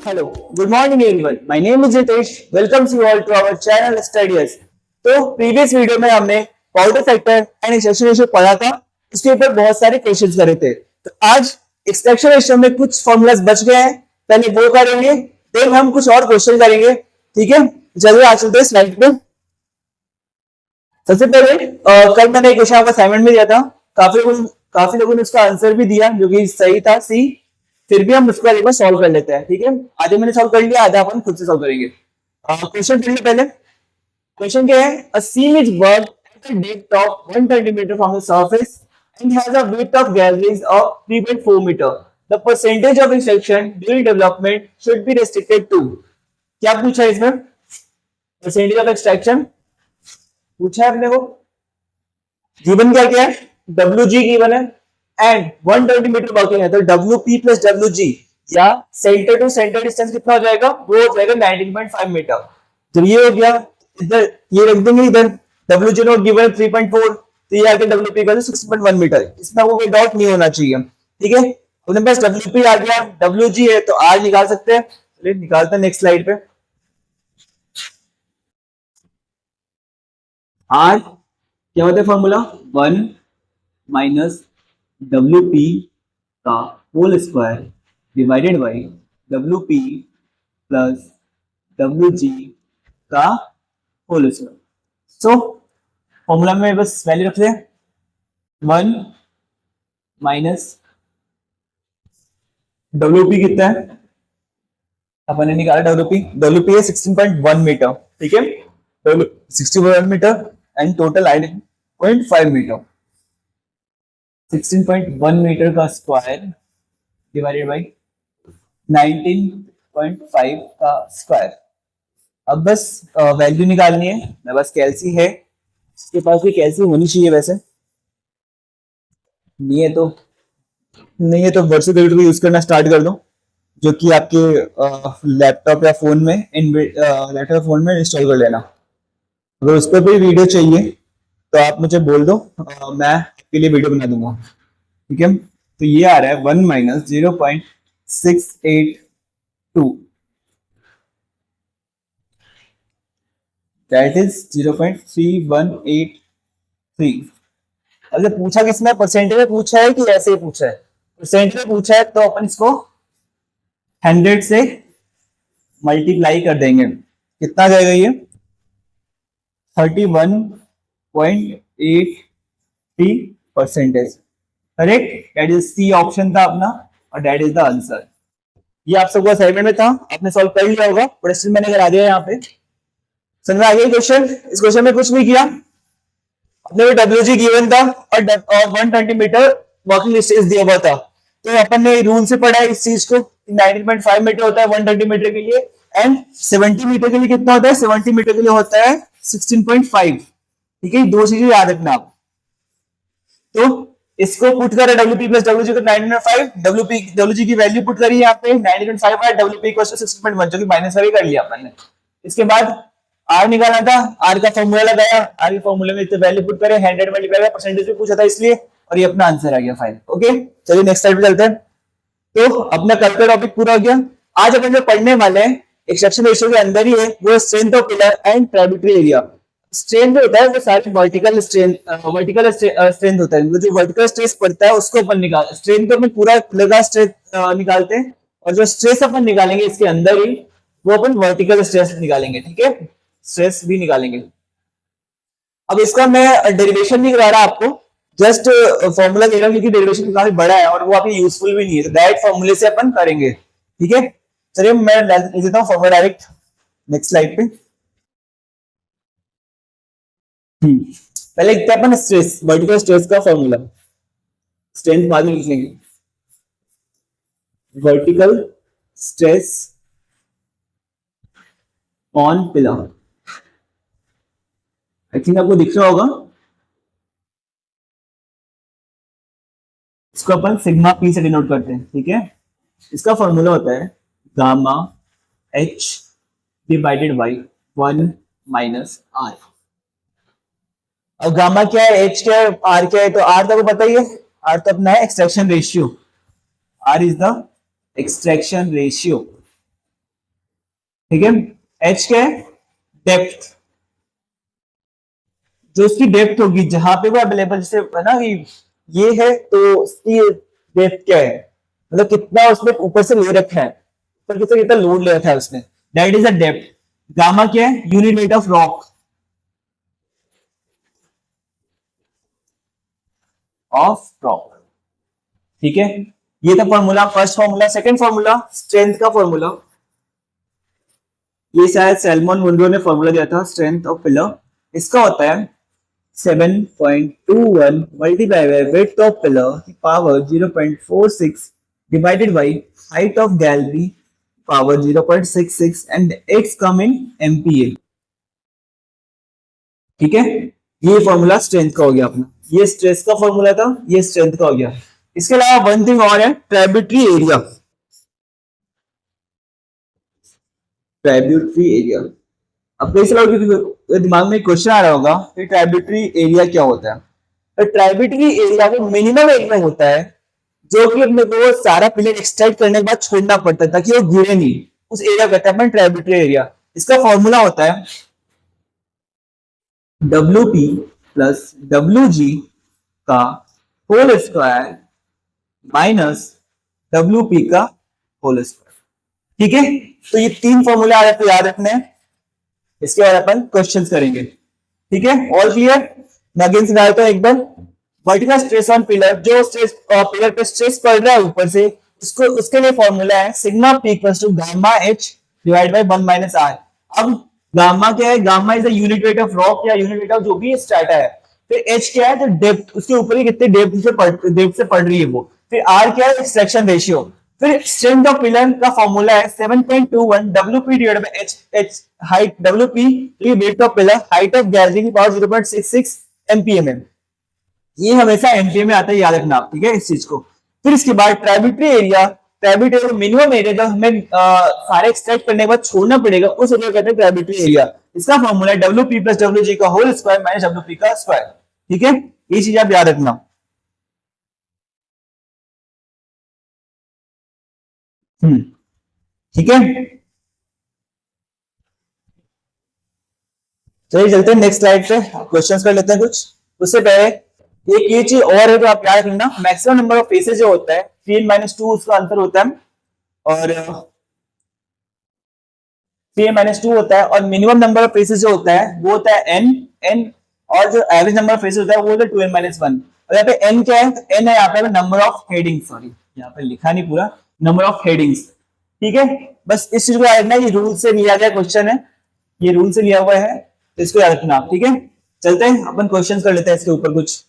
Hello, good morning everyone. My name is Ritesh. Welcome you all to our channel Studies. तो previous video में हमने powder factor and extraction ratio पढ़ा था, उसके ऊपर बहुत सारे क्वेश्चंस करे थे। तो आज एक्सट्रैक्शन रेशियो में कुछ फॉर्मूलाज बच गए हैं, पहले वो करेंगे, देन हम कुछ और क्वेश्चन करेंगे। ठीक है, चलिए आज चलते हैं स्लाइड पे। सबसे पहले कल मैंने एक क्वेश्चन आपको असाइनमेंट में दिया था, काफी लोगों ने उसका आंसर भी दिया जो कि सही था, सी। फिर भी हम उसको एक बार सॉल्व कर लेते हैं। ठीक है, आधे मैंने सॉल्व कर लिया, आधा अपन खुद से सॉल्व करेंगे। क्वेश्चन पढ़िए पहले। क्वेश्चन क्या है? A seam is worked at a depth of 1 centimetre from the surface and has a width of galleries of 3.4 metre. The percentage of extraction during development should be restricted to. क्या पूछा है इसमें? Percentage of extraction पूछा है अपने को। Given क्या है? WG गिवन है एंड 1 सेंटीमीटर वर्किंग है, तो WP प्लस WG या सेंटर टू सेंटर डिस्टेंस कितना हो जाएगा? वो हो जाएगा 19.5 मीटर। तो ये हो गया, इधर ये रख देंगे, इधर WG नोट गिवन 3.4, तो ये आगे WP का 6.1 मीटर। इसमें आपको कोई डाउट नहीं होना चाहिए। ठीक है, अपने पास WP आ गया, WG है तो R निकाल सकते हैं। चलिए निकालते हैं नेक्स्ट स्लाइड पे। R क्या होता है फॉर्मूला? 1 माइनस WP का whole square divided by WP plus WG का होल स्क्वायर। सो फॉर्मूला में बस वैल्यू रख दें, 1 माइनस WP कितना है अपन ने निकाला, WP है 16.1 मीटर। ठीक है, 61 metre and total 9.5 metre. 16.1 metre का स्क्वायर डिवाइडेड बाई 19.5 का स्क्वायर। अब बस वैल्यू निकालनी है। मेरे पास कैलसी है, इसके पास भी कैलसी होनी चाहिए, वैसे नहीं है तो वर्चुअल कैलकुलेटर यूज करना स्टार्ट कर दो, जो कि आपके लैपटॉप या फोन में इंस्टॉल कर लेना। अगर उस पर भी वीडियो चाहिए तो आप मुझे बोल दो, मैं आपके लिए वीडियो बना दूंगा। ठीक है, तो ये आ रहा है 1 माइनस 0.682, दैट इज 0.3183। अगर पूछा किसमें, परसेंटेज में पूछा है कि ऐसे ही पूछा है? परसेंटेज में पूछा है तो अपन इसको 100 से मल्टीप्लाई कर देंगे। कितना आ जाएगा ये? 31.83%। Correct, that is C option था अपना और दैट इज द आंसर। ये आप सबको असाइनमेंट में था, आपने सॉल्व कर लिया होगा, क्वेश्चन मैंने करा दिया यहाँ पे। समझ में आ गया क्वेश्चन? इस क्वेश्चन में कुछ नहीं किया, अपने को WG गिवन था और 1 सेंटीमीटर वर्किंग डिस्टेंस दिया हुआ था। तो अपन ने रूल से पढ़ा है इस चीज को, 19.5 मीटर होता है 1 सेंटीमीटर के लिए, एंड 70 मीटर के लिए कितना होता है? 70 मीटर के लिए होता है 16.5। ठीक है, दो चीजें याद रखना आप। तो इसको पुट करें WP प्लस WG को 9.5, WG की वैल्यू पुट करी यहाँ पे 9.5 है, WP को 16.1 जो कि माइनस का भी कर लिया अपन ने। इसके बाद R निकालना था, R का फॉर्मूला लगाया, R के फॉर्मूले में इतने वैल्यू पुट करें, 100 मल्टीप्लाई परसेंटेज भी पूछा था इसलिए, और ये अपना आंसर आ गया फाइनल। ओके, चलिए नेक्स्ट स्लाइड पे चलते हैं। तो अपना कल का टॉपिक पूरा हो गया। आज अपन जो पढ़ने वाले हैं एक्सट्रैक्शन रेशियो के अंदर ही है, वो strength of pillar and tributary area. Strength जो होता है वो सारे वर्टिकल स्ट्रेंथ होता है, मतलब जो वर्टिकल स्ट्रेस पड़ता है उसको अपन निकाल, स्ट्रेंथ तो अपन पूरा पिलर का स्ट्रेस निकालते हैं, और जो स्ट्रेस अपन निकालेंगे इसके अंदर ही वो अपन वर्टिकल स्ट्रेस निकालेंगे। ठीक है, स्ट्रेस भी निकालेंगे। अब इसका मैं डेरिवेशन नहीं करा रहा आपको, जस्ट फॉर्मूला दे रहा हूं क्योंकि डेरिवेशन काफी बड़ा है और वो आपके यूजफुल भी नहीं है, तो डायरेक्ट फॉर्मूले से अपन करेंगे। ठीक है, चलिए मैं लिख देता हूँ फॉर्मूला डायरेक्ट नेक्स्ट स्लाइड पे। पहले लिखते हैं अपन स्ट्रेस, वर्टिकल स्ट्रेस का फॉर्मूला, स्ट्रेंथ बाद में लिख लेंगे। Vertical stress on pillar, I think आपको दिख रहा होगा। इसको अपन सिग्मा पी से डिनोट करते हैं। ठीक है, इसका फॉर्मूला होता है gamma H divided by 1 minus R। अब गामा क्या है, H क्या है, R क्या है? तो R तो आपको पता ही है, R तो अपना है extraction ratio. R is the extraction ratio. ठीक है। एच क्या है? डेप्थ, जो उसकी डेप्थ होगी जहां पे वो अवेलेबल, जैसे है ना कि ये है तो उसकी डेप्थ क्या है, मतलब कितना उसने ऊपर से ले रखा है, ऊपर से कितना लोड ले रखा है उसने, that is a depth. Gamma क्या है? Unit weight of rock, of rock. ठीक है, ये था formula, first formula. Second formula strength का फॉर्मूला, ये शायद सैलमन मुंड्रो ने फॉर्मूला दिया था स्ट्रेंथ ऑफ पिलर। इसका होता है 7.21 multiply by width of pillar की power 0.46 divided by height of gallery power 0.66 and it's come in MPa. ठीक है, ये फॉर्मूला स्ट्रेंथ का हो गया अपना, ये स्ट्रेस का फॉर्मूला था, ये स्ट्रेंथ का हो गया। इसके अलावा वन थिंग और है, ट्राइब्यूटरी एरिया। ट्राइब्यूटरी एरिया, अब कई सालों के दिमाग में क्वेश्चन आ रहा होगा कि ट्राइब्यूटरी एरिया क्या होता है। तो ट्राइब्यूटरी एरिया वो मिनिमम एरिया होता है जो कि अपने को सारा पिलर एक्सट्रैक्ट करने के बाद छोड़ना पड़ता है ताकि वो गिरे नहीं, उस एरिया कहते हैं अपन ट्राइब्यूटरी एरिया। इसका फॉर्मूला होता है W P plus W G का whole square minus W P का होल स्क्वायर। ठीक है, तो ये तीन फॉर्मूले आपको याद रखने हैं, इसके बाद अपन क्वेश्चन करेंगे। ठीक है, ऑल क्लियर? मैं अगेन समझाता हूं एक बार। वर्टिकल स्ट्रेस ऑन पिलर, जो स्ट्रेस पिलर पे स्ट्रेस पड़ रहा है ऊपर से, उसको उसके लिए फॉर्मूला है sigma P equals to gamma H divide by 1 minus R. अब गामा क्या है? Gamma is the unit weight of rock या यूनिट वेट ऑफ जो भी स्ट्रैटा है। फिर एच क्या है? तो डेप्थ, उसके ऊपर ही कितने डेप्थ से पड़ रही है वो। फिर आर क्या है? Extraction ratio. फिर स्ट्रेंथ ऑफ पिलर का फॉर्मूला है 7.21 WP divided by H, H height, WP weight of pillar, height of gallery की पावर 0.66 एमपीएम। ये हमेशा एमपीए में आता है, याद रखना आप। ठीक है, इस चीज को। फिर इसके बाद tributary area, tributary area minimum area जो हमें सारे एक्सट्रैक्ट करने के बाद छोड़ना पड़ेगा, उस एरिया कहते हैं ट्राइब्यूटरी एरिया। इसका फॉर्मूला है W P plus W G का whole square minus W P का स्क्वायर। ठीक है, ये चीज आप याद रखना। ठीक है, चलिए चलते हैं नेक्स्ट स्लाइड पे, क्वेश्चंस कर लेते हैं कुछ। उससे पहले एक ये चीज और है जो आप याद रखना, मैक्सिमम नंबर ऑफ फेसेस जो होता है 3 - 2 उसका आंसर होता है, और 3 - 2 होता है, और मिनिमम नंबर ऑफ फेसेस जो होता है वो होता है एन एन, और जो एवरेज नंबर ऑफ फेसेस होता है वो होता है 2n - 1। और यहाँ पे एन क्या है? एन है यहाँ पे नंबर ऑफ हेडिंग, सॉरी यहाँ पे लिखा नहीं पूरा, नंबर ऑफ हेडिंग्स। ठीक है, बस इस चीज को याद रखना, ये रूल से लिया गया क्वेश्चन है, ये रूल से लिया हुआ है, तो इसको याद रखना आप। ठीक है, चलते हैं अपन क्वेश्चन कर लेते हैं इसके ऊपर कुछ।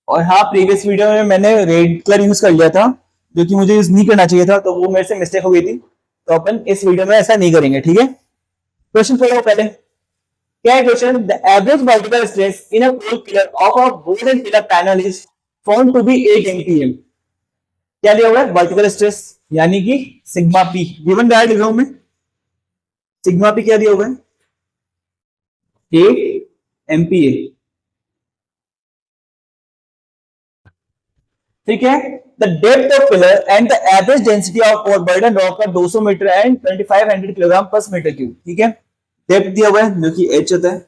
और हाँ, प्रीवियस वीडियो में मैंने रेड कलर यूज कर लिया था, जो कि मुझे यूज नहीं करना चाहिए था, तो वो मेरे से मिस्टेक हो गई थी, तो अपन इस वीडियो में ऐसा नहीं करेंगे। ठीक है, क्वेश्चन पढ़ो पहले। क्या है question? The average vertical stress in a coal pillar of a board and pillar panel is found to be 8 MPM. क्या दिया हुआ है? वर्टिकल स्ट्रेस यानी कि सिग्मा पी गिवन डायरेक्ट लिख रहा हूं मैं। सिग्मा पी क्या दिया हुआ है? 8 एमपीए। ठीक है, the depth of pillar and the average density of overburden rock का 200 मीटर एंड 2500 किलोग्राम पर मीटर क्यूब। ठीक है, डेप्थ दिया हुआ है जो कि एच होता है,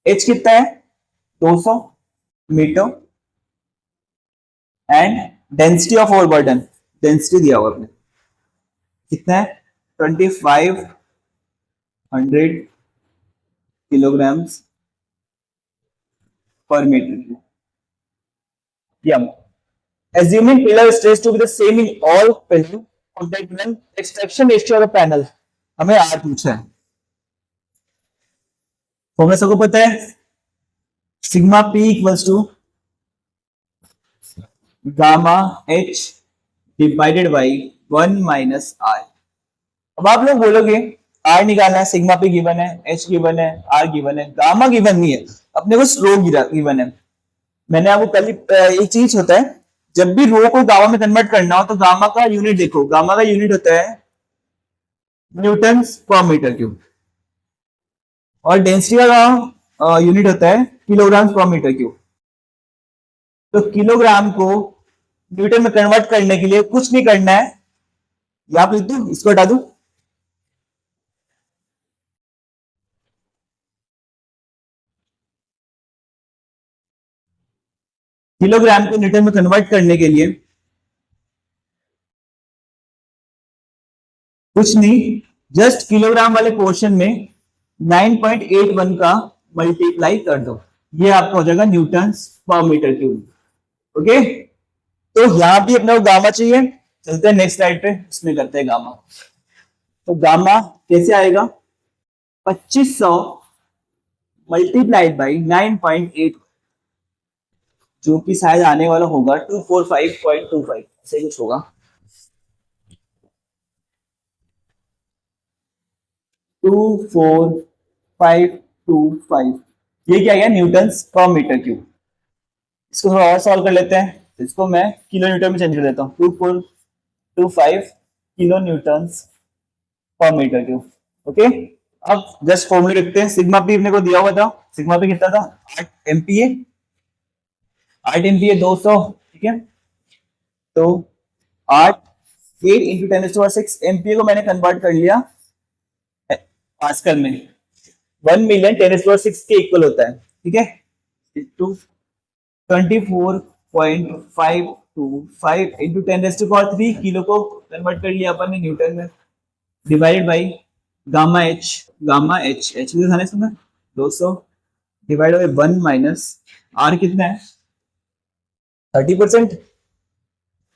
एच कितना है? 200 metre, and density of overburden, density दिया हुआ अपने कितना है? 2500 kilograms per meter. Yeah. Assuming pillar stress to be the same in all pillar of that one, extraction ratio of the panel हमें R पूछा है। फॉर्मूला सबको पता है, sigma P equals to gamma H divided by 1 minus R। अब आप लोग बोलोगे R निकालना है, सिग्मा P गिवन है, H गिवन है, R गिवन है, गामा गिवन नहीं है, अपने को स्लो गिवन है। मैंने आपको कल एक चीज होता है, जब भी रो को गामा में कन्वर्ट करना हो तो गामा का यूनिट देखो, गामा का यूनिट होता है न्यूटन पर मीटर क्यूब, और डेंसिटी का यूनिट होता है किलोग्राम पर मीटर क्यूब। तो किलोग्राम को न्यूटन में कन्वर्ट करने के लिए कुछ नहीं करना है, यहां पे लिख दूं, इसको हटा दूं, किलोग्राम को न्यूटन में कन्वर्ट करने के लिए कुछ नहीं, जस्ट किलोग्राम वाले पोर्शन में 9.81 का मल्टीप्लाई कर दो, ये आपका हो जाएगा न्यूटन पर मीटर क्यूब। ओके, तो यहां भी अपने को गामा चाहिए, चलते हैं नेक्स्ट स्लाइड पे, उसमें करते हैं गामा। तो गामा कैसे आएगा, 2500 मल्टीप्लाइड बाई 9.8, जो कि शायद आने वाला होगा 245.25, ऐसे कुछ होगा। Two four five two five, ये क्या गया, न्यूटन पर मीटर क्यूब। इसको थोड़ा और सॉल्व कर लेते हैं, इसको मैं किलो न्यूटन में चेंज कर देता हूँ, 2425 किलो न्यूटन पर मीटर क्यूब। ओके, अब जस्ट फॉर्मूला लिखते हैं, सिग्मा पी अपने को दिया हुआ था, सिग्मा पी कितना था, 8 MPa, 8 MPa 200, ठीक है, तो 8 × 10⁶ MPa को मैंने कन्वर्ट कर लिया पास्कल में, 1,000,000 10⁶ के इक्वल होता है, ठीक है, टू 24.525 इंटू 10⁻³ किलो को कन्वर्ट कर लिया अपन ने न्यूटन में, divided by gamma H, H भी था इसमें 200 डिवाइड बाई 1 माइनस आर कितना है 30%,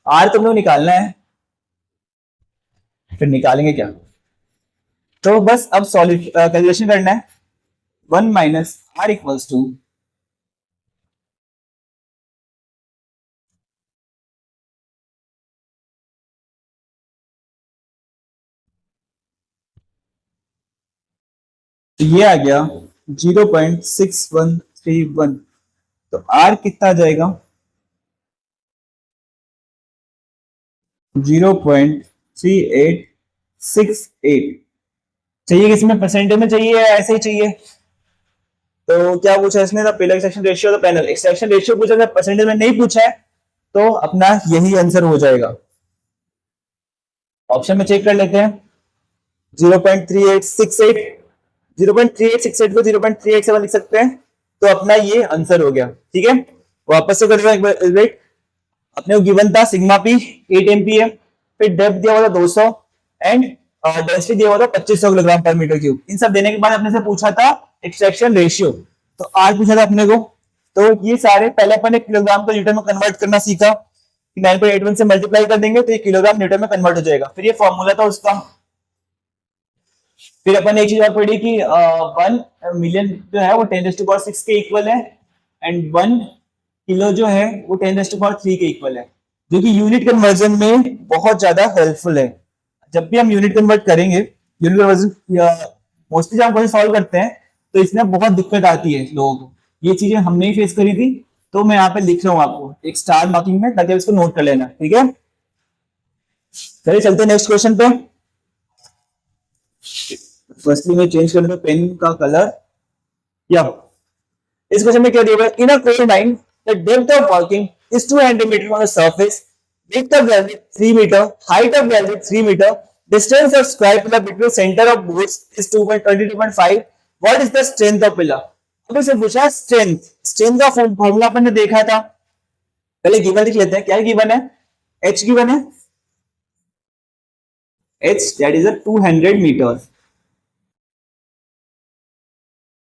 आर तुम लोग निकालना है, फिर निकालेंगे क्या, तो बस अब सॉल्व कैलकुलेशन करना है, 1 माइनस आर इक्वल्स टू तो ये आ गया 0.6131, तो आर कितना आ जाएगा 0.3868। चाहिए किसमें, परसेंटेज में चाहिए या ऐसे ही चाहिए, तो क्या पूछा इसने, तो पहला एक्सट्रैक्शन रेशियो, तो पैनल एक्सट्रैक्शन रेशियो पूछा था, परसेंटेज में नहीं पूछा है, तो अपना यही आंसर हो जाएगा। ऑप्शन में चेक कर लेते हैं, 0.3868, 0.3868 को 0.387 लिख सकते हैं, तो अपना ये आंसर हो गया, ठीक है। वापस से कर रहा हूं एक बार, अपने को गिवन था सिग्मा पी 8 MPa, फिर डेप्थ दिया हुआ था 200 एंड डेंसिटी दिया हुआ था 2500 किलोग्राम पर मीटर क्यूब। इन सब देने के बाद अपने से पूछा था एक्सट्रैक्शन रेशियो, तो आर पूछा था अपने को, तो ये सारे पहले अपन ने किलोग्राम को न्यूटन में कन्वर्ट करना सीखा, 9.81 से मल्टीप्लाई कर देंगे तो ये किलोग्राम न्यूटन में कन्वर्ट हो जाएगा, फिर ये फॉर्मूला था उसका। फिर अपन ने एक चीज और पढ़ी कि 1 मिलियन जो है वो 10⁶ के इक्वल है, एंड 1 किलो जो है वो 10⁻³ के इक्वल है, जो कि यूनिट कन्वर्जन में बहुत ज्यादा हेल्पफुल है। जब भी हम यूनिट कन्वर्ट करेंगे, यूनिट कन्वर्जन मोस्टली जब हम क्वेश्चन सॉल्व करते हैं तो इसमें बहुत दिक्कत आती है लोगों को, ये चीजें हमने ही फेस करी थी, तो मैं यहाँ पे लिख रहा हूँ आपको एक स्टार मार्किंग में, ताकि आप इसको नोट कर लेना, ठीक है। चलिए चलते हैं नेक्स्ट क्वेश्चन पे। फर्स्टली मैं चेंज कर लेता हूं पेन का कलर, या इस क्वेश्चन में क्या दिया हुआ है, in a question line the depth of working is 200 metre on the surface, width of gallery 3 meter, height of gallery 3 meter, distance of square pillar between center of boards is 2.22.5, what is the strength of pillar। अब इसे पूछा strength, strength का formula अपन ने देखा था, पहले given लिख लेते हैं, क्या गिवन है, h गिवन है, h that is a 200 meters,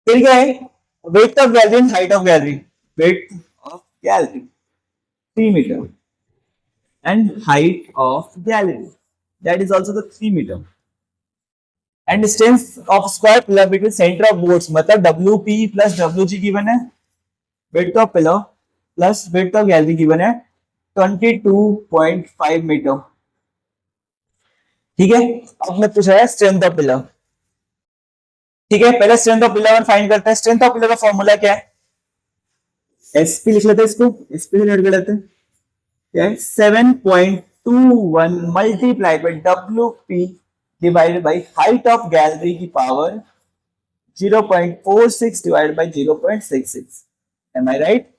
फिर क्या है, width of gallery and height of gallery, width of gallery 3 meter and height of gallery that is also the 3 meter, and distance of square pillar between center of boards, मतलब WP plus WG given है, width of pillar plus width of gallery given है 22.5 metre, ठीक है। अब मैं पूछ रहा है स्ट्रेंथ ऑफ पिलर, ठीक है, पहले स्ट्रेंथ ऑफ पिलर फाइंड करते हैं। स्ट्रेंथ ऑफ पिलर का फॉर्मूला क्या है, एसपी लिख लेते हैं, इसको एसपी से ऐड कर लेते हैं, क्या है 7.21 multiplied by WP divided by height of gallery की power 0.46 divided by 0.66, am I right,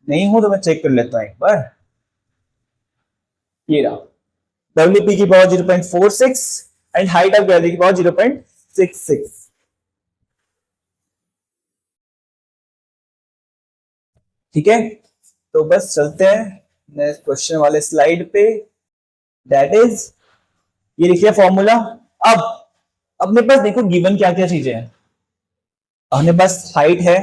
नहीं हो तो मैं चेक कर लेता हूं एक बार, ये रहा WP की power 0.46 and height of gallery की पावर 0.66। ठीक है, तो बस चलते हैं नेक्स्ट क्वेश्चन वाले स्लाइड पे। दैट इज, ये लिखिए फॉर्मूला। अब अपने पास देखो गिवन क्या क्या चीजें हैं। अपने पास हाइट है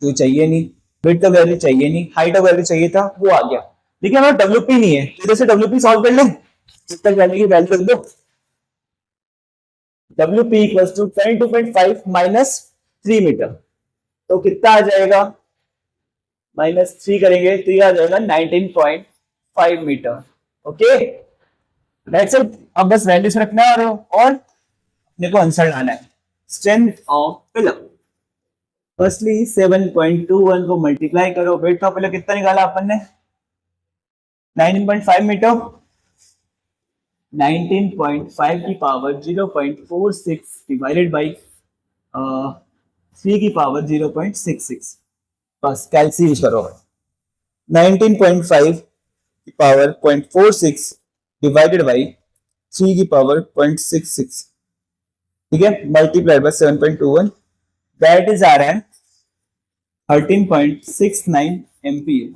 जो चाहिए नहीं, विड्थ ऑफ वैल्यू चाहिए नहीं, हाइट ऑफ वैल्यू चाहिए था वो आ गया, लेकिन हमारा डब्ल्यूपी नहीं है। इधर से डब्ल्यूपी सॉल्व कर ले, विड्थ ऑफ वैल्यू की वैल्यू रख दो। WP equals to 22.5 minus 3 metre, तो कितना आ जाएगा, -3 करेंगे तो ये आ जाएगा 19.5 मीटर। Okay, that's it. अब बस वैल्यूज रखना है और अपने को आंसर लाना है। स्ट्रेंथ ऑफ पिलर, फर्स्टली 7.21 को मल्टीप्लाई करो, वेट ऑफ पिलर कितना निकाला अपन ने, 19.5 मीटर। 19.5 की पावर 0.46 डिवाइडेड बाई 3 की पावर 0.66, बस कैलसी यूज करो। 19.5 की पावर 0.46 डिवाइडेड बाई 3 की पावर 0.66, ठीक है, मल्टीप्लाइड बाय 7.21, दैट इज आ रहा है 13.69 एम्पीयर।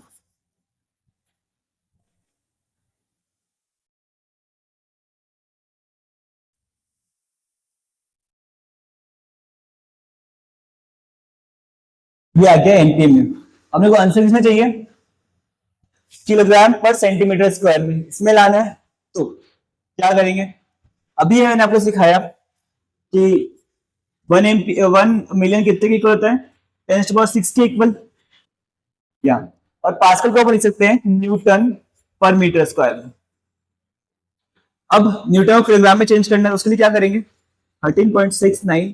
ये आ गया एमपीए में। अपने को आंसर किसमें चाहिए, किलोग्राम पर सेंटीमीटर स्क्वायर में, इसमें लाना है। तो क्या करेंगे, अभी मैंने आपको सिखाया कि 1 मिलियन कितने के इक्वल होता है, 10⁻6 के इक्वल, या और पास्कल को अपन लिख सकते हैं न्यूटन पर मीटर स्क्वायर में। अब न्यूटन को किलोग्राम में चेंज करना है, उसके लिए क्या करेंगे, 13.69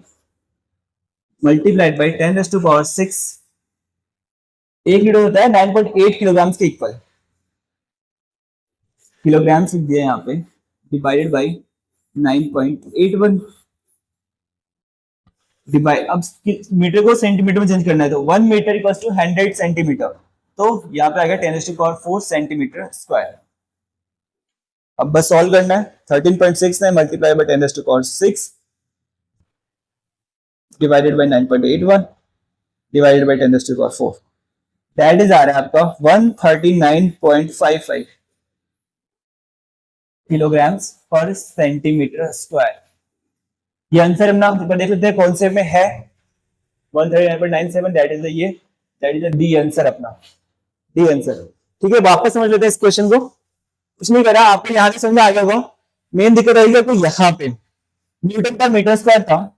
मल्टीप्लाइड बाई 10⁻6, 1 लीटर होता है 9.8 किलोग्राम के इक्वल, किलोग्राम लिख दिया यहाँ पे, डिवाइडेड बाई 9.81 डिवाइड, अब मीटर को सेंटीमीटर में चेंज करना है, तो 1 मीटर इक्वल्स टू 100 सेंटीमीटर, तो यहाँ पे आ गया 10⁻4 सेंटीमीटर स्क्वायर। अब बस सॉल्व करना है, 13.69 multiply by 10⁻6 divided by 9.81 divided by 10⁻4, that is आ रहा है आपका 139.55 किलोग्राम्स पर सेंटीमीटर स्क्वायर। ये आंसर हम नाम देख लेते हैं कौन से में है, 139.97, दैट इज ये, दैट इज डी आंसर अपना, डी आंसर। ठीक है, वापस समझ लेते हैं इस क्वेश्चन को। कुछ नहीं करा, आपको यहां से समझ आ गया होगा। मेन दिक्कत रहेगी आपको यहाँ पे, न्यूटन पर मीटर स्क्वायर था,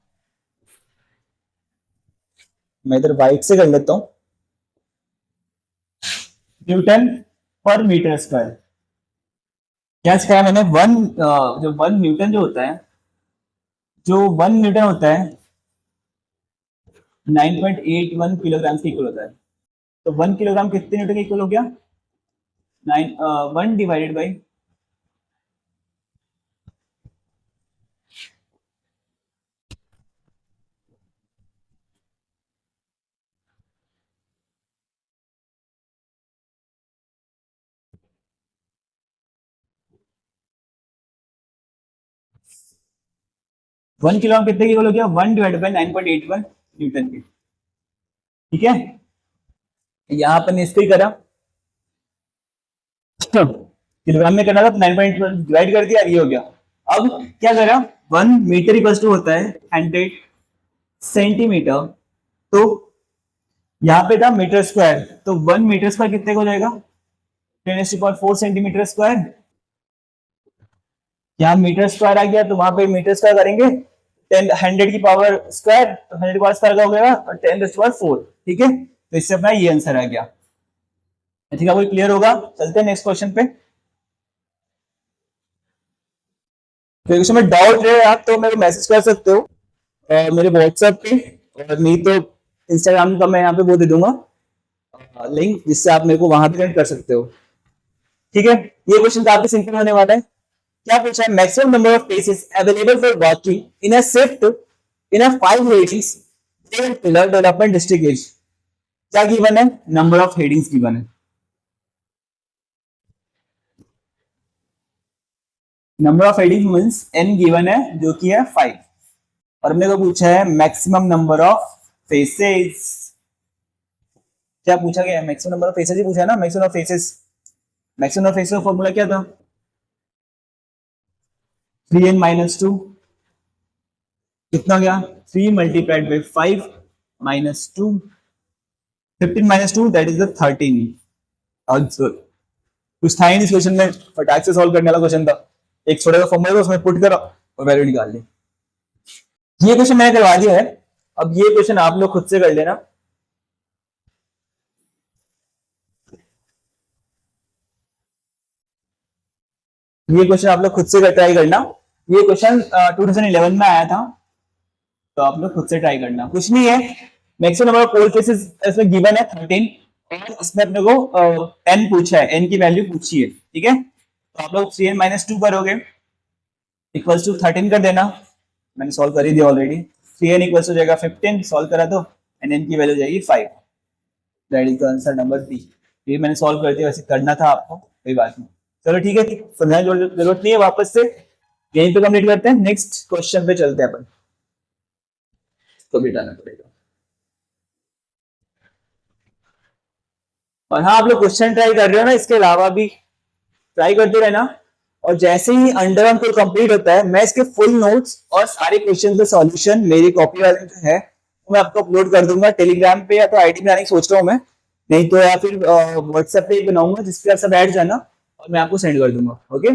मैं इधर वाइट से कर लेता हूं, न्यूटन पर मीटर स्क्वायर। क्या सिखाया मैंने, जो 1 न्यूटन जो होता है, जो 1 न्यूटन होता है 9.81 किलोग्राम के इक्वल होता है, तो 1 किलोग्राम कितने न्यूटन के इक्वल हो गया, 1 डिवाइडेड बाई 1 किलोग्राम कितने की इक्वल हो गया, 1 डिवाइडेड बाई 9.81 न्यूटन की। ठीक है, यहां पर इसको ही करा, किलोग्राम में करना था, 9.81 डिवाइड कर दिया, ये हो गया। अब क्या करा, 1 मीटर इक्वल टू होता है 100 सेंटीमीटर, तो यहाँ पे था मीटर स्क्वायर, तो 1 मीटर स्क्वायर कितने को हो जाएगा, 10⁻4 सेंटीमीटर स्क्वायर। यहाँ मीटर स्क्वायर आ गया, तो वहां पे मीटर स्क्वायर करेंगे 100 की पावर स्क्वायर, तो 100 की पावर स्क्वायर का हो गया और 10⁻4। ठीक है, तो इससे अपना ये आंसर आ गया। ठीक है, कोई क्लियर होगा, चलते हैं नेक्स्ट क्वेश्चन पे। तो क्वेश्चन में डाउट रहे आप तो मेरे को मैसेज कर सकते हो मेरे व्हाट्सएप पे, और नहीं तो इंस्टाग्राम का मैं यहाँ पे वो दे दूंगा लिंक, जिससे आप मेरे को वहां पे कनेक्ट कर सकते हो। ठीक है, ये क्वेश्चन काफी सिंपल होने वाला है। क्या पूछा है, maximum number of places available for working in a shift in a 5 headings pillar development district is, क्या गिवन है, नंबर ऑफ हेडिंग्स गिवन है। Number of adding means n given है जो कि है 5 और हमने को पूछा है मैक्सिमम नंबर ऑफ फेसेस। क्या पूछा गया है? मैक्सिमम नंबर ऑफ फेसेस ही पूछा है ना। Maximum of faces, maximum of faces का फॉर्मूला क्या था? 3n माइनस 2 कितना गया? 3 multiplied by 5 minus 2, 15 minus 2 that is the 13 answer. कुछ था ही नहीं इस क्वेश्चन में, फटाक से सॉल्व करने वाला क्वेश्चन था। एक छोटा सा फॉर्मूला उसमें पुट करो और वैल्यू निकाल ली। ये क्वेश्चन मैंने करवा दिया है, अब ये क्वेश्चन आप लोग खुद से कर लेना। ये क्वेश्चन आप लोग खुद से ट्राई करना। ये क्वेश्चन 2011 में आया था, तो आप लोग खुद से ट्राई करना। कुछ नहीं है, maximum number of pole faces इसमें गिवन है 13 और इसमें अपने को n पूछा है, n की वैल्यू पूछी है, ठीक है। तो आप लोग 3n माइनस 2 करोगे इक्वल्स टू 13 कर देना। मैंने सॉल्व कर ही दिया ऑलरेडी। 3n इक्वल्स हो जाएगा 15, सॉल्व करा तो n की वैल्यू जाएगी 5। That is the answer number B. ये मैंने सॉल्व कर दिया, वैसे करना था आपको, कोई बात नहीं। चलो ठीक है, समझाने की जरूरत नहीं है, वापस से यहीं पे कंप्लीट करते हैं। नेक्स्ट क्वेश्चन पे चलते हैं अपन, तो बिठाना पड़ेगा। और हाँ, आप लोग क्वेश्चन ट्राई कर रहे हो ना, इसके अलावा भी ट्राई करते रहना। और जैसे ही अंडर वन कोर्स कंप्लीट होता है, मैं इसके फुल नोट्स और सारे क्वेश्चन का सॉल्यूशन मेरी कॉपी वाले में है, मैं आपको अपलोड कर दूंगा टेलीग्राम पे, या तो आईडी बनाने की सोच रहा हूँ मैं, नहीं तो या फिर व्हाट्सएप पे बनाऊंगा जिसपे आप सब बैठ जाना और मैं आपको सेंड कर दूंगा। ओके।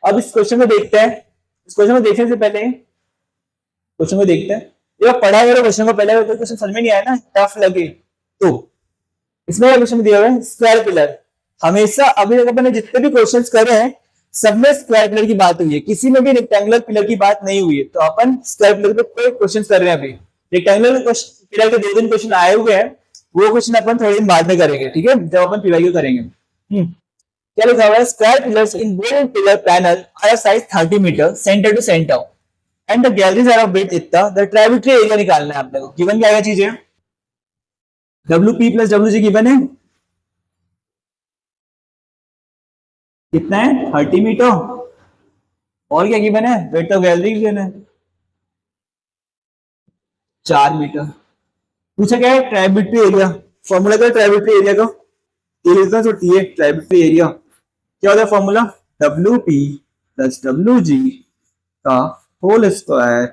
अब इस क्वेश्चन को देखते हैं। इस क्वेश्चन को देखने से पहले क्वेश्चन को देखते हैं। ये पढ़ा हुआ क्वेश्चन को पहले क्वेश्चन समझ में नहीं आया ना, टफ लगे तो इसमें क्वेश्चन दिया हुआ है स्क्वायर पिलर। हमेशा अभी तक अपने जितने भी क्वेश्चंस करे हैं सब में स्क्वायर पिलर की बात हुई है, किसी में भी रेक्टेंगुलर पिलर की बात नहीं हुई है। तो अपन स्क्वायर पिलर पे क्वेश्चन कर रहे हैं। अभी रेक्टेंगुलर पिलर के 2 क्वेश्चन आए हुए हैं, वो क्वेश्चन अपन थोड़े दिन बाद में करेंगे, ठीक है, जब अपन पीवाईक्यू करेंगे। क्या लिखा हुआ है? Square pillars in both pillar panel are size 30 metre centre to centre and the galleries are of width इतना। द ट्राइमेट्री एरिया निकालना है आपने को। गिवन क्या चीज है? WP प्लस WG गिवन है, कितना है? 30 मीटर। और क्या गिवन है? विड्थ ऑफ गैलरी गिवन है 4 मीटर। पूछा क्या है? ट्राइमेट्री एरिया। फॉर्मूला क्या है ट्राइमेट्री एरिया का? ट्राइमेट्री एरिया क्या होता है फॉर्मूला? WP प्लस WG का होल स्क्वायर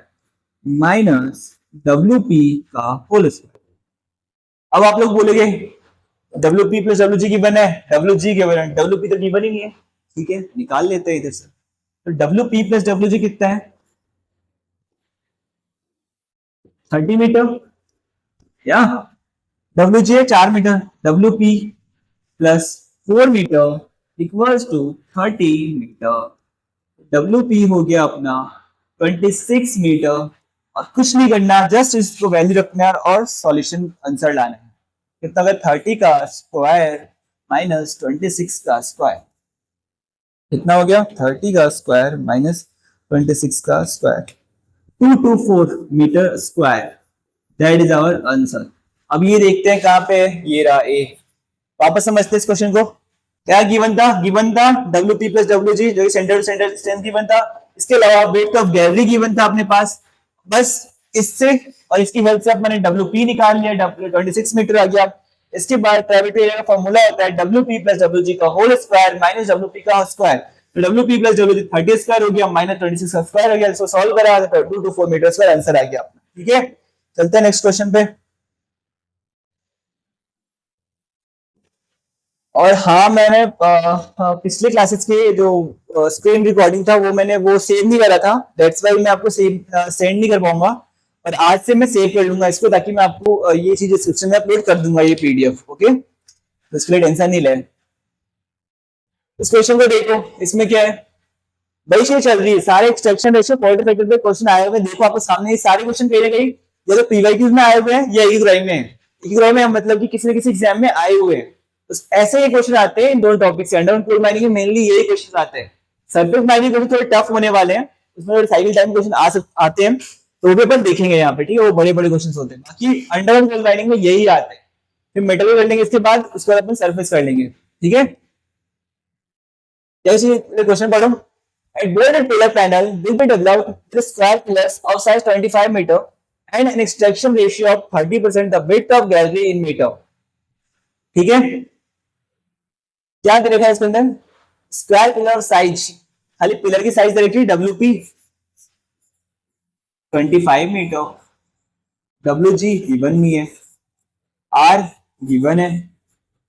माइनस WP का होल स्क्वायर। अब आप लोग बोलेंगे WP प्लस WG गिवन है, WG गिवन है, WP तो गिवन ही नहीं है, ठीक है, निकाल लेते हैं इधर से। तो WP प्लस WG कितना है? 30 मीटर, या WG है 4 metre, WP plus 4 metre equals to 30 metre. WP हो गया अपना 26 मीटर। और कुछ नहीं करना, जस्ट इसको वैल्यू रखना है और सॉल्यूशन आंसर लाना है। कितना होगा? 30 का स्क्वायर माइनस 26 का स्क्वायर। कितना हो गया? 30 का स्क्वायर माइनस 26 का square, 224 metre square. That is our answer. अब ये देखते हैं कहां पे, ये रहा ए। वापस समझते हैं इस क्वेश्चन को। क्या गिवन था? गिवन था WP प्लस WG जो centre to centre distance given था। इसके अलावा वेट ऑफ गैलरी गिवन था अपने पास। बस इससे और इसकी हेल्प से मैंने WP निकाल लिया, 26 मीटर आ गया। इसके बाद ट्राइमेट्री एरिया का फॉर्मूला होता है WP प्लस WG का होल स्क्वायर माइनस WP का स्क्वायर। तो WP प्लस WG 30 स्क्वायर हो गया माइनस 26 का स्क्वायर हो गया। इसको सॉल्व करा तो 224 मीटर स्क्वायर आंसर आ गया अपना, ठीक है। चलते हैं नेक्स्ट क्वेश्चन पे। और हाँ, मैंने पिछले क्लासेस के जो स्क्रीन रिकॉर्डिंग था वो मैंने वो सेव नहीं करा था, दैट्स व्हाई मैं आपको सेंड नहीं कर पाऊंगा। और आज से मैं सेव कर लूंगा इसको, ताकि मैं आपको ये चीज डिस्क्रिप्शन में अपलोड कर दूंगा, ये PDF। ओके, तो इसके लिए टेंशन नहीं ले। इस क्वेश्चन को देखो, इसमें क्या है भाई, ये चल रही है सारे एक्सट्रैक्शन रेशियो पॉइंट फैक्टर पे क्वेश्चन आए हुए। देखो आपको सामने ये सारे क्वेश्चन कहीं ना कहीं या तो PYQs में आए हुए हैं या EQRI में। EQRI में मतलब कि किसी न किसी एग्जाम में आए हुए हैं। तो ऐसे ही क्वेश्चन आते हैं इन दोनों टॉपिक से। अंडर कोर माइनिंग में मेनली यही क्वेश्चन आते हैं। सरफेस माइनिंग क्वेश्चन थोड़े टफ होने वाले हैं, उसमें थोड़े साइकिल टाइम क्वेश्चन आते हैं, तो वो अपन देखेंगे यहाँ पे, ठीक है। वो बड़े बड़े क्वेश्चन होते हैं। बाकी अंडर कोर माइनिंग में यही आते हैं। फिर मेटल कर लेंगे, इसके बाद उसके बाद अपन सरफेस कर लेंगे, ठीक है। जैसे क्वेश्चन पढ़ो, a boarded pillar panel will be developed with square pillars of size 25 meter and an extraction ratio of 30% the width of gallery in meter. ठीक है, क्या दे रखा है इसके अंदर? स्क्वायर पिलर साइज, खाली पिलर की साइज दे रखी है WP 25 मीटर, WG गिवन नहीं है, R गिवन है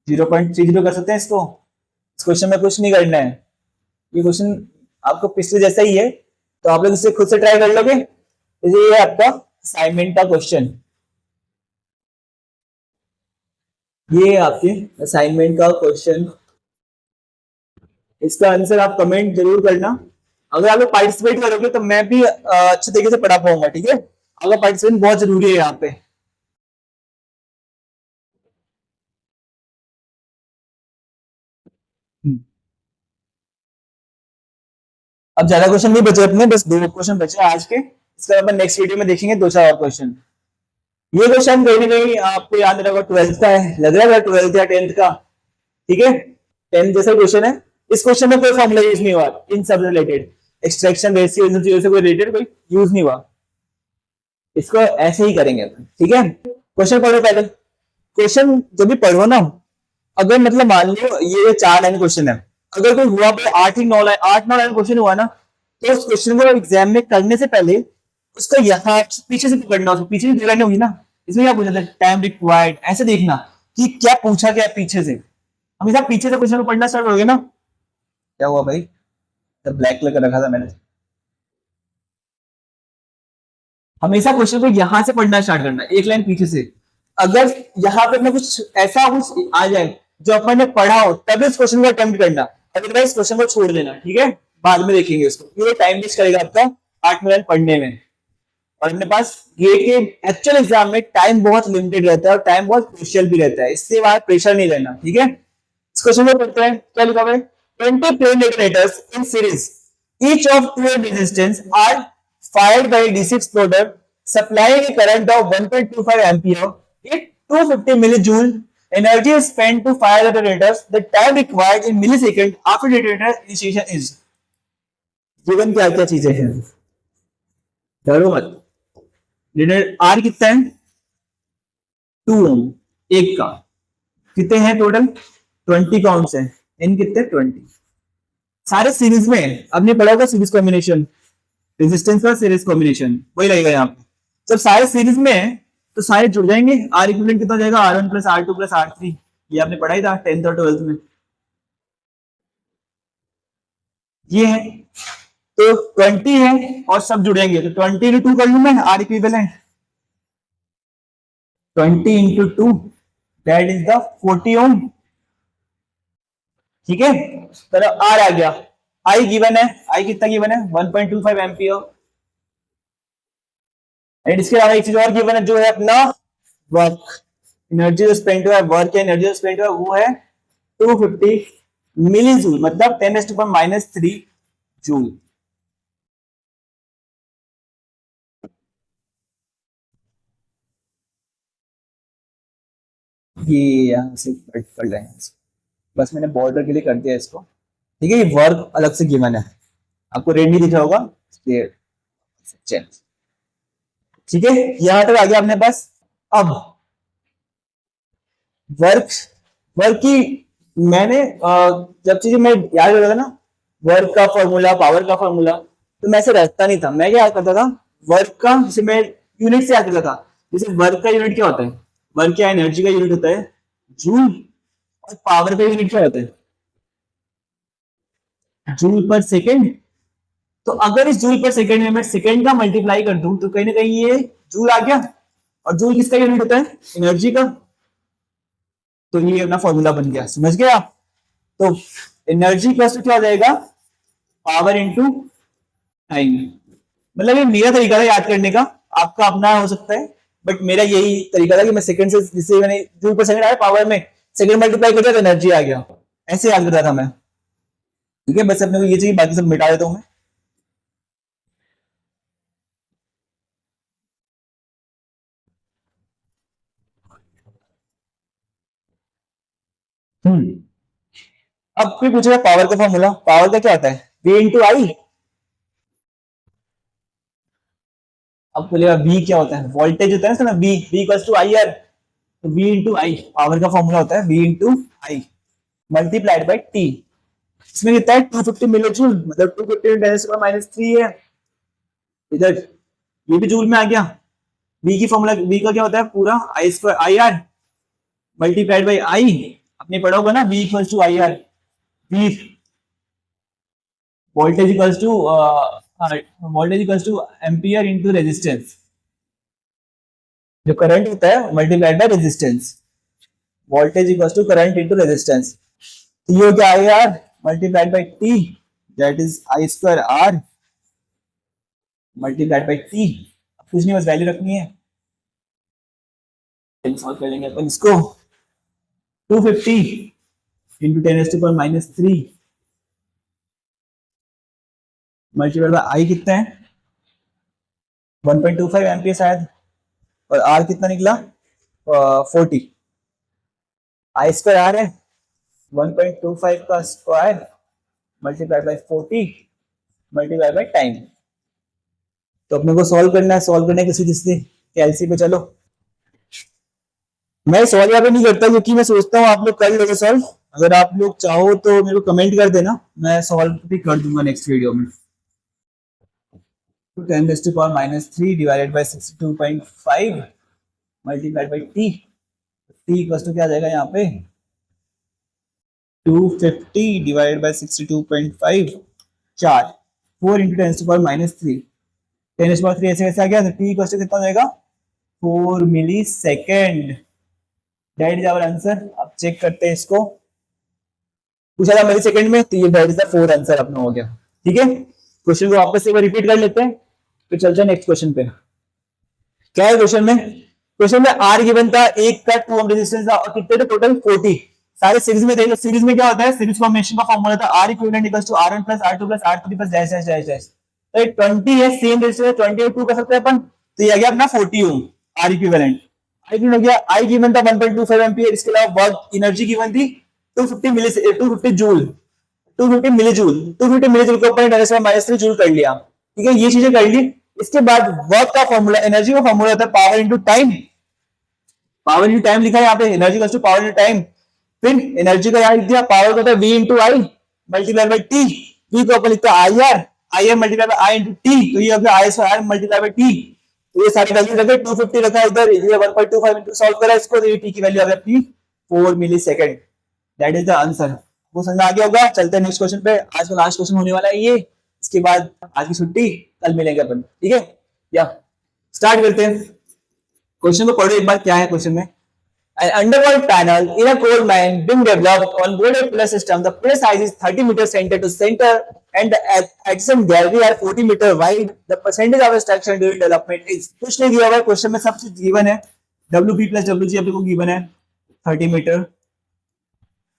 0.30 कर सकते हैं इसको। इस क्वेश्चन में कुछ नहीं करना है, ये क्वेश्चन आपको पिछले जैसा ही है, तो आप लोग इसे खुद से ट्राई कर लोगे। ये आपका असाइनमेंट का क्वेश्चन, ये आपके असाइनमेंट का क्वेश्चन, इसका आंसर आप कमेंट जरूर करना। अगर आप लोग पार्टिसिपेट करोगे तो मैं भी अच्छे तरीके से पढ़ा पाऊंगा, ठीक है। अगर पार्टिसिपेट बहुत जरूरी है यहाँ पे। अब ज्यादा क्वेश्चन नहीं बचे अपने, बस 2 क्वेश्चन बचे आज के, इसके बाद नेक्स्ट वीडियो में देखेंगे 2-4 और क्वेश्चन। ये क्वेश्चन कहीं ना कहीं आपको याद रहेगा, 12th का है, लग रहा है 12th या 10th का, ठीक है। 10th जैसा क्वेश्चन है। इस क्वेश्चन में कोई फॉर्मूला यूज नहीं हुआ, इन सब रिलेटेड एक्सट्रैक्शन रेशियो इन चीजों से कोई रिलेटेड कोई यूज नहीं हुआ, इसको ऐसे ही करेंगे, ठीक है। क्वेश्चन पढ़ो पहले, क्वेश्चन जब भी पढ़ो ना, अगर मतलब मान लो ये 4 लाइन क्वेश्चन है, अगर कोई हुआ पे 8-9 लाइन क्वेश्चन हुआ ना, तो उस क्वेश्चन को एग्जाम में करने से पहले उसका यहाँ पीछे से पकड़ना, उसको पीछे से लाइन होगी ना, इसमें क्या पूछा था, टाइम रिक्वायर्ड, ऐसे देखना कि क्या पूछा गया पीछे से। हमेशा पीछे से क्वेश्चन को पढ़ना स्टार्ट करोगे ना, क्या हुआ भाई, तो ब्लैक कलर का रखा था मैंने, हमेशा क्वेश्चन को यहां से पढ़ना स्टार्ट करना, एक लाइन पीछे से। अगर यहाँ पे ना कुछ ऐसा कुछ आ जाए जो अपन ने पढ़ा हो, तभी उस क्वेश्चन को अटेम्प्ट करना, अदरवाइज क्वेश्चन को छोड़ देना, ठीक है। बाद में देखेंगे इसको, ये टाइम वेस्ट करेगा आपका 8 मिनट पढ़ने में, और अपने पास गेट के एक्चुअल एग्जाम में टाइम बहुत लिमिटेड रहता है और टाइम बहुत क्रूशियल भी रहता है, इससे वहां प्रेशर नहीं लेना, ठीक है। इस क्वेश्चन में पढ़ते हैं, क्या लिखा हुआ है, 20 plane detonators in series, each of 2 resistance are fired by a DC exploder supplying a current of 1.25 ampere. If 250 millijoule energy is spent to fire the detonators, the time required in millisecond after detonator initiation is. given क्या क्या चीजें हैं, डरो मत। Are कितना है, 2 ओम, एक का कितने हैं टोटल, 20 काउंट्स है, इन कितने 20, सारे सीरीज में। अब नहीं पढ़ा होगा सीरीज कॉम्बिनेशन, रेजिस्टेंस का सीरीज कॉम्बिनेशन वही लगेगा यहाँ पे। जब सारे सीरीज में है तो सारे जुड़ जाएंगे, आर इक्विवेलेंट कितना हो जाएगा, R1 + R2 + R3, ये आपने पढ़ा ही था 10th और 12th में, ये है। तो 20 है और सब जुड़ेंगे, तो 20 × 2 कर लू मैं, R equivalent 20 × 2 that is the 40 ohm, ठीक है। चलो आर आ गया, आई गिवन है, आई कितना गिवन है, 1.25 एम्पियर। एंड इसके अलावा एक चीज और गिवन है जो है अपना वर्क, एनर्जी जो स्पेंड हुआ है, वर्क या एनर्जी जो स्पेंड हुआ है वो है 250 मिली जूल, मतलब 10⁻³ जूल। ये यहां से कर रहे हैं, बस मैंने बॉर्डर के लिए कर दिया इसको, ठीक है। ये वर्क अलग से गिवन है, आपको रेड नहीं दिख रहा होगा, ठीक है। यहां तक आ गया अपने पास। अब वर्क, वर्क की मैंने जब चीजें मैं याद कर रहा था ना, वर्क का फॉर्मूला, पावर का फॉर्मूला, तो मैं ऐसे रखता नहीं था, मैं क्या याद करता था, वर्क का जैसे मैं यूनिट से याद करता था। जैसे वर्क का यूनिट क्या होता है, वर्क या एनर्जी का यूनिट होता है जूल, और पावर का यूनिट क्या होता है, जूल पर सेकेंड। तो अगर इस जूल पर सेकेंड में मैं सेकेंड का मल्टीप्लाई कर दूं तो कहीं ना कहीं ये जूल आ गया, और जूल किसका यूनिट होता है, एनर्जी का। तो ये अपना फॉर्मूला बन गया, समझ गए आप। तो एनर्जी प्लस क्या हो जाएगा, पावर इंटू टाइम। मतलब ये मेरा तरीका था याद करने का, आपका अपना हो सकता है, बट मेरा यही तरीका था कि मैं सेकंड से, जिससे मैंने जूल पर सेकंड आया पावर में, सेकंड मल्टीप्लाई कर दिया तो एनर्जी आ गया, ऐसे याद करता था मैं, ठीक है। बस अपने को ये चाहिए, बाकी सब मिटा देता हूं मैं। हम्म अब कोई पूछेगा पावर का फॉर्मूला, पावर का क्या होता है, V इंटू आई। अब बोलेगा V क्या होता है, वोल्टेज होता है ना, V equals to I R, तो V इंटू आई पावर का फॉर्मूला होता है, V into I multiplied by T. इसमें कितना है 250 मिली जूल, मतलब 250 -3 है। इधर ये भी जूल में आ गया। V की फॉर्मूला, V का क्या होता है पूरा I square I R multiplied by I, आपने पढ़ा होगा ना, V equals to I R. V voltage equals to ampere into resistance, जो करंट होता है multiplied by resistance, voltage equals to current into resistance. तो ये हो गया I R multiplied by T, that is I square R multiplied by T. कुछ नहीं, बस वैल्यू रखनी है, सॉल्व कर लेंगे अपन इसको। 250 इंटू 10⁻³ मल्टीप्लाइड बाय आई कितना है 1.25 एम्पियर शायद, और आर कितना निकला 40। आई स्क्वायर आर है 1.25 का square multiplied by 40 multiplied by time. तो अपने को सॉल्व करना है, सॉल्व करने की सीधी कैलसी पे चलो। मैं सॉल्व यहाँ पे नहीं करता क्योंकि मैं सोचता हूँ आप लोग कर लोगे सॉल्व। अगर आप लोग चाहो तो मेरे को कमेंट कर देना, मैं सॉल्व भी कर दूंगा नेक्स्ट वीडियो में। 10⁻³ divided by 62.5 multiplied by T, T equals to क्या आ जाएगा यहाँ पे 250 डिवाइडेड बाय 62.5 4 4 इंटू 10⁻³ 10⁻³ ऐसे कैसे आ गया, टी इक्वल्स टू कितना हो जाएगा 4 millisecond. That is our answer. अब चेक करते हैं इसको, पूछा था मिली सेकेंड में, तो ये दैट इज द 4 आंसर अपना हो गया। ठीक है, क्वेश्चन को वापस एक बार रिपीट कर लेते हैं, फिर चलते हैं नेक्स्ट क्वेश्चन पे। क्या है क्वेश्चन में, क्वेश्चन में आर गिवन था, एक का 2 ओम रेजिस्टेंस था और कितने थे टोटल 40। सारे सीरीज में थे, सीरीज में क्या होता है, सीरीज फॉर्मेशन का फॉर्मूला था R equivalent equals to R1 + R2 + R3 + dash dash dash dash. तो 20 है, सेम रेजिस्टेंस 20 और 2 कर सकते हैं अपन, तो ये आ गया अपना 40 ओम आर इक्विवेलेंट। आई हो गया, आई गिवन था 1.25 एम्पियर, इसके अलावा वर्क एनर्जी गिवन थी 250 joule 250 milli joule, 250 milli joule को अपन 10⁻³ जूल कर लिया। ठीक है, ये चीजें कर ली। इसके बाद वर्क का फॉर्मूला, एनर्जी का फॉर्मूला होता है power into time. Power into time लिखा है यहाँ पे, energy equals to power into time. फिर एनर्जी का यहाँ लिख दिया, पावर का होता है V into I multiplied by T. V को अपन लिखता है I R multiplied by I into T, तो ये हो गया I square multiplied by T. तो ये सारी वैल्यू रखे, 250 रखा इधर, ये 1.25 इंटू सॉल्व करा इसको, तो ये टी की वैल्यू आ गई अपनी 4 millisecond. That is the answer. वो समझ आ गया होगा। चलते हैं नेक्स्ट क्वेश्चन पे, आज का लास्ट क्वेश्चन होने वाला है ये, इसके बाद आज की छुट्टी, कल मिलेंगे अपन। ठीक है, या स्टार्ट करते हैं। क्वेश्चन को पढ़ो एक बार, क्या है क्वेश्चन में। An underground panel in a coal mine being developed on board a pillar system. The pillar size is 30 meters center to center and the adjacent gallery are 40 meter wide. The percentage of extraction during development is, कुछ नहीं दिया हुआ है question में, सब चीज given है। WP + WG अपने को गिवन है 30 metre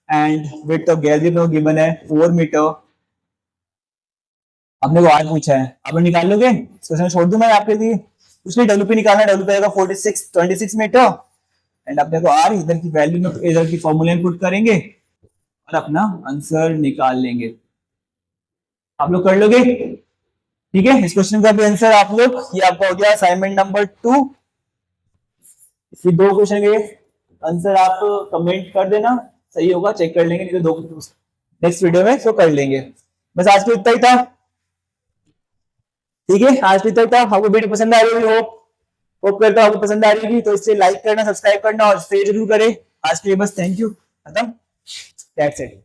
and width of gallery अपने को गिवन है 4 मीटर। आपने को आर पूछा है, आप निकाल लोगे, क्वेश्चन छोड़ दूं मैं आपके लिए, कुछ नहीं, WP निकालना है, WP आएगा 26 मीटर एंड अपने को आर इधर की वैल्यू में इधर की फॉर्मूले में पुट करेंगे और अपना आंसर निकाल लेंगे। आप लोग कर लोगे? ठीक है, इस क्वेश्चन का भी आंसर आप लोग, ये आपका हो गया असाइनमेंट नंबर 2। इसके 2 क्वेश्चन के आंसर आप कमेंट कर देना, सही होगा चेक कर लेंगे, नहीं तो 2 नेक्स्ट वीडियो में तो कर लेंगे। बस आज को इतना ही था। ठीक है, आज भी तक था। आपको वीडियो पसंद आ रही होगी, होप करता हूं आपको पसंद आ रही होगी, तो इससे लाइक करना, सब्सक्राइब करना और शेयर जरूर करें। आज के लिए बस थैंक यू, खत्म, दैट्स इट।